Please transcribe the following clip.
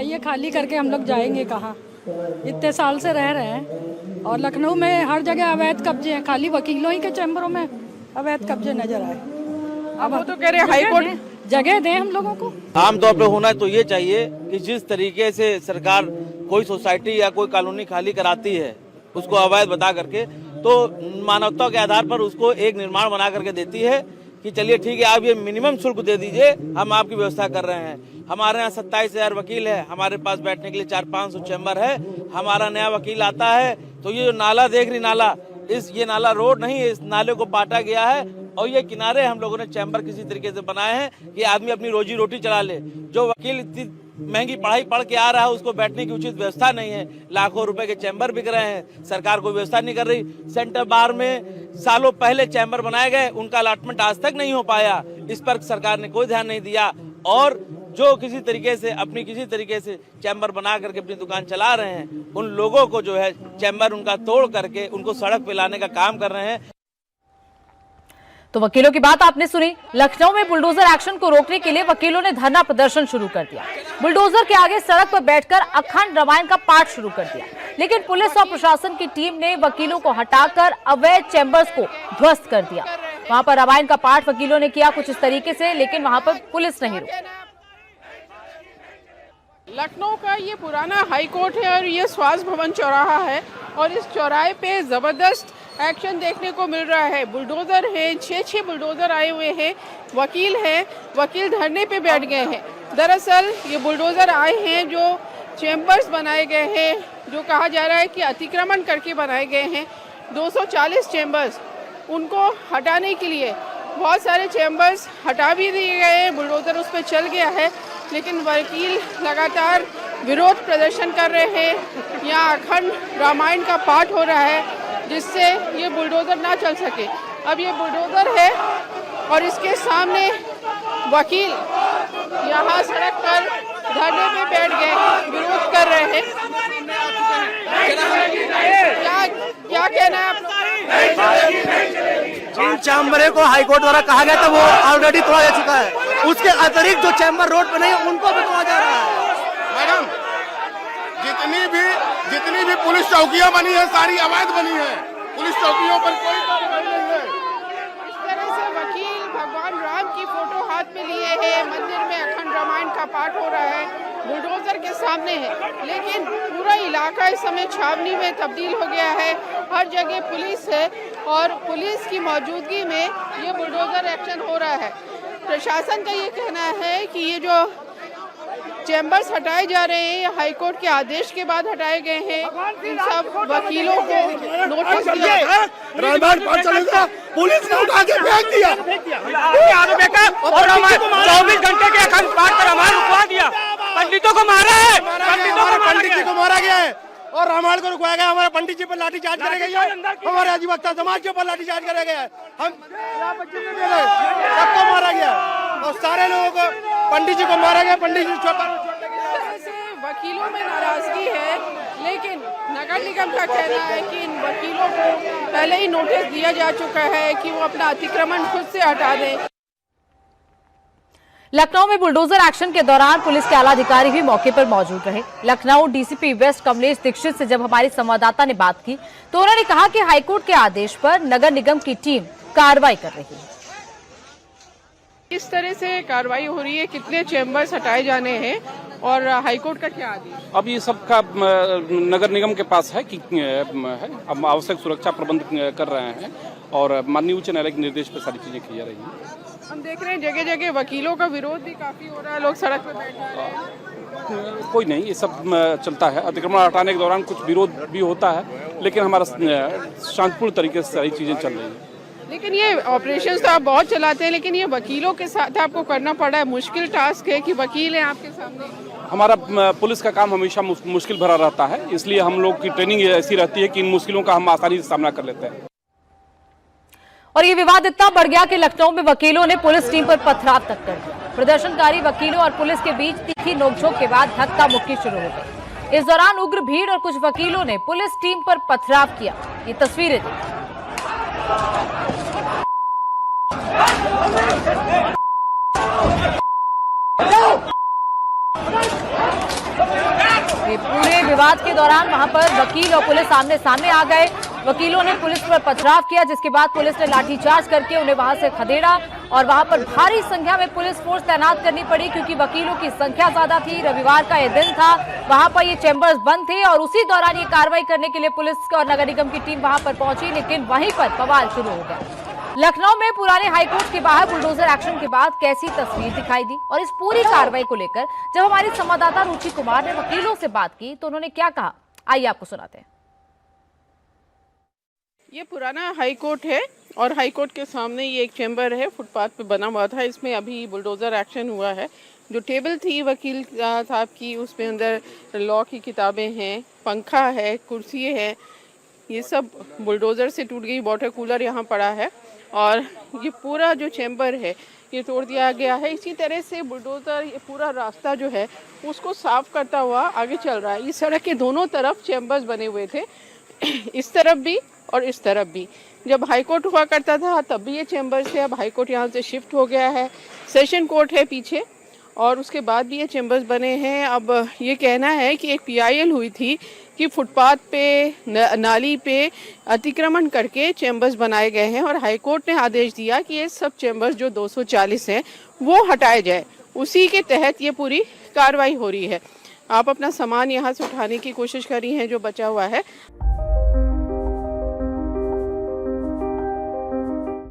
बताइए खाली करके हम लोग जाएंगे कहाँ? इतने साल से रह रहे हैं और लखनऊ में हर जगह अवैध कब्जे हैं, खाली वकीलों ही के चैम्बरों में अवैध कब्जे नजर आए। अब वो तो कह रहे हाई कोर्ट जगह दें हम लोगों को। आमतौर पर होना तो ये चाहिए कि जिस तरीके से सरकार कोई सोसाइटी या कोई कॉलोनी खाली कराती है उसको अवैध बता करके, तो मानवता के आधार पर उसको एक निर्माण बना करके देती है कि चलिए ठीक है, आप ये मिनिमम शुल्क दे दीजिए, हम आपकी व्यवस्था कर रहे हैं। हमारे यहाँ 27,000 वकील है, हमारे पास बैठने के लिए 400-500 चैम्बर है। हमारा नया वकील आता है तो ये जो नाला देख रही नाला, ये नाला रोड नहीं है, इस नाले को पाटा गया है और ये किनारे हम लोगों ने चैम्बर किसी तरीके से बनाए हैं कि आदमी अपनी रोजी रोटी चला ले। जो वकील इतनी महंगी पढ़ाई पढ़ के आ रहा है उसको बैठने की उचित व्यवस्था नहीं है, लाखों रुपए के चैम्बर बिक रहे हैं, सरकार कोई व्यवस्था नहीं कर रही। सेंटर बार में सालों पहले चैम्बर बनाए गए, उनका अलॉटमेंट आज तक नहीं हो पाया, इस पर सरकार ने कोई ध्यान नहीं दिया। और जो किसी तरीके से चैम्बर बना करके अपनी दुकान चला रहे हैं, उन लोगों को जो है चैम्बर उनका तोड़ करके उनको सड़क पे लाने का काम कर रहे हैं। तो वकीलों की बात आपने सुनी। लखनऊ में बुलडोजर एक्शन को रोकने के लिए वकीलों ने धरना प्रदर्शन शुरू कर दिया। बुलडोजर के आगे सड़क पर बैठकर अखंड रामायण का पाठ शुरू कर दिया, लेकिन पुलिस और प्रशासन की टीम ने वकीलों को हटाकर अवैध चैम्बर्स को ध्वस्त कर दिया। वहां पर रामायण का पाठ वकीलों ने किया कुछ इस तरीके से, लेकिन वहां पर पुलिस नहीं रुकी। लखनऊ का ये पुराना हाई कोर्ट है और ये स्वास्थ्य भवन चौराहा है और इस चौराहे पे जबरदस्त एक्शन देखने को मिल रहा है। बुलडोजर है, 6 बुलडोजर आए हुए हैं, वकील हैं, वकील धरने पे बैठ गए हैं। दरअसल ये बुलडोजर आए हैं जो चैम्बर्स बनाए गए हैं, जो कहा जा रहा है कि अतिक्रमण करके बनाए गए हैं, 240 चैम्बर्स, उनको हटाने के लिए बहुत सारे चैम्बर्स हटा भी दिए गए हैं, बुलडोजर उस पर चल गया है, लेकिन वकील लगातार विरोध प्रदर्शन कर रहे हैं। यहाँ अखंड रामायण का पाठ हो रहा है जिससे ये बुलडोजर ना चल सके। अब ये बुलडोजर है और इसके सामने वकील यहाँ सड़क पर धरने पे बैठ गए, विरोध कर रहे हैं। क्या कहना है आप लोग? जिन चैम्बरों को हाईकोर्ट द्वारा कहा गया था वो ऑलरेडी तोड़ा जा चुका है, उसके अतिरिक्त जो चैम्बर रोड पे नहीं है उनको भी तोड़ा जा रहा है। मैडम, जितनी भी पुलिस चौकियां बनी है सारी अवैध बनी है, पुलिस चौकियों पर कोई कार्रवाई नहीं है। इस तरह से वकील भगवान राम की फोटो हाथ में लिए हैं, मंदिर में अखंड रामायण का पाठ हो रहा है, बुलडोजर के सामने है, लेकिन पूरा इलाका इस समय छावनी में तब्दील हो गया है। हर जगह पुलिस है और पुलिस की मौजूदगी में ये बुलडोजर एक्शन हो रहा है। प्रशासन का ये कहना है कि ये जो चैम्बर्स हटाए जा रहे हैं, हाईकोर्ट के आदेश के बाद हटाए गए हैं। इन सब वकीलों को नोटिस दिया, पुलिस ने उठा के फेंक दिया और 24 घंटे के अखंड पाठ पर रामायण रुकवा दिया। पंडितों को मारा है, पंडित जी को मारा गया है और रामायण को रुकवाया गया। हमारे पंडित जी पर लाठीचार्ज करे गए हैं, हमारे अधिवक्ता समाज के ऊपर लाठीचार्ज करे गए हैं, हम सबको मारा गया और सारे लोगों को, पंडित जी को मारा गया। पंडित जी वकीलों में नाराजगी है, लेकिन नगर निगम का कहना है कि इन वकीलों को पहले ही नोटिस दिया जा चुका है कि वो अपना अतिक्रमण खुद से हटा दें। लखनऊ में बुलडोजर एक्शन के दौरान पुलिस के आला अधिकारी भी मौके पर मौजूद रहे। लखनऊ डीसीपी वेस्ट कमलेश दीक्षित से जब हमारी संवाददाता ने बात की तो उन्होंने कहा कि हाईकोर्ट के आदेश पर नगर निगम की टीम कार्रवाई कर रही है। किस तरह से कार्रवाई हो रही है, कितने चैम्बर्स हटाए जाने हैं और हाईकोर्ट का क्या आदेश? अब ये सब का नगर निगम के पास है कि अब आवश्यक सुरक्षा प्रबंध कर रहे हैं और माननीय उच्च न्यायालय के निर्देश पर सारी चीजें की जा रही हैं। हम देख रहे हैं जगह जगह वकीलों का विरोध भी काफी हो रहा है, लोग सड़क पर बैठ रहे हैं। कोई नहीं, ये सब चलता है। अतिक्रमण हटाने के दौरान कुछ विरोध भी होता है, लेकिन हमारा शांतिपूर्ण तरीके से सारी चीजें चल रही हैं। लेकिन ये ऑपरेशंस तो आप बहुत चलाते हैं, लेकिन ये वकीलों के साथ आपको करना पड़ा है, मुश्किल टास्क है कि वकील हैं आपके सामने। हमारा पुलिस का काम हमेशा मुश्किल भरा रहता है, इसलिए हम लोग की ट्रेनिंग ऐसी रहती है कि इन मुश्किलों का हम आसानी से सामना कर लेते हैं। और ये विवाद इतना बढ़ गया कि लखनऊ में वकीलों ने पुलिस टीम पर पथराव तक कर दिया। प्रदर्शनकारी वकीलों और पुलिस के बीच तीखी नोकझोंक के बाद धक्का मुक्की शुरू हो गई। इस दौरान उग्र भीड़ और कुछ वकीलों ने पुलिस टीम पर पथराव किया। ये तस्वीरें देखिए। विवाद के दौरान वहां पर वकील और पुलिस आमने सामने आ गए। वकीलों ने पुलिस पर पथराव किया, जिसके बाद पुलिस ने लाठीचार्ज करके उन्हें वहां से खदेड़ा और वहां पर भारी संख्या में पुलिस फोर्स तैनात करनी पड़ी, क्योंकि वकीलों की संख्या ज्यादा थी। रविवार का ये दिन था, वहां पर ये चैंबर्स बंद थे और उसी दौरान ये कार्रवाई करने के लिए पुलिस और नगर निगम की टीम वहां पर पहुंची, लेकिन वहीं पर बवाल शुरू हो गया। लखनऊ में पुराने हाईकोर्ट के बाहर बुलडोजर एक्शन के बाद कैसी तस्वीर दिखाई दी, और इस पूरी कार्रवाई को लेकर जब हमारी संवाददाता रुचि कुमार ने वकीलों से बात की तो उन्होंने क्या कहा, आइए आपको सुनाते हैं। ये पुराना हाई कोर्ट है और हाई कोर्ट के सामने ये एक चैम्बर है, फुटपाथ पे बना हुआ था। इसमें अभी बुलडोजर एक्शन हुआ है। जो टेबल थी वकील साहब की, उसमें अंदर लॉ की किताबें हैं, पंखा है, कुर्सी है, ये सब बुलडोजर से टूट गई। वाटर कूलर यहाँ पड़ा है और ये पूरा जो चैम्बर है ये तोड़ दिया गया है। इसी तरह से बुलडोजर ये पूरा रास्ता जो है उसको साफ करता हुआ आगे चल रहा है। इस सड़क के दोनों तरफ चैम्बर्स बने हुए थे, इस तरफ भी और इस तरफ भी। जब हाईकोर्ट हुआ करता था तब भी ये चैम्बर्स थे, अब हाईकोर्ट यहाँ से शिफ्ट हो गया है। सेशन कोर्ट है पीछे और उसके बाद भी ये चैम्बर्स बने हैं। अब ये कहना है कि एक PIL हुई थी कि फुटपाथ पे नाली पे अतिक्रमण करके चैम्बर्स बनाए गए हैं और हाईकोर्ट ने आदेश दिया कि ये सब चैम्बर्स जो 240 हैं वो हटाए जाए। उसी के तहत ये पूरी कार्रवाई हो रही है। आप अपना सामान यहाँ से उठाने की कोशिश कर रही हैं जो बचा हुआ है।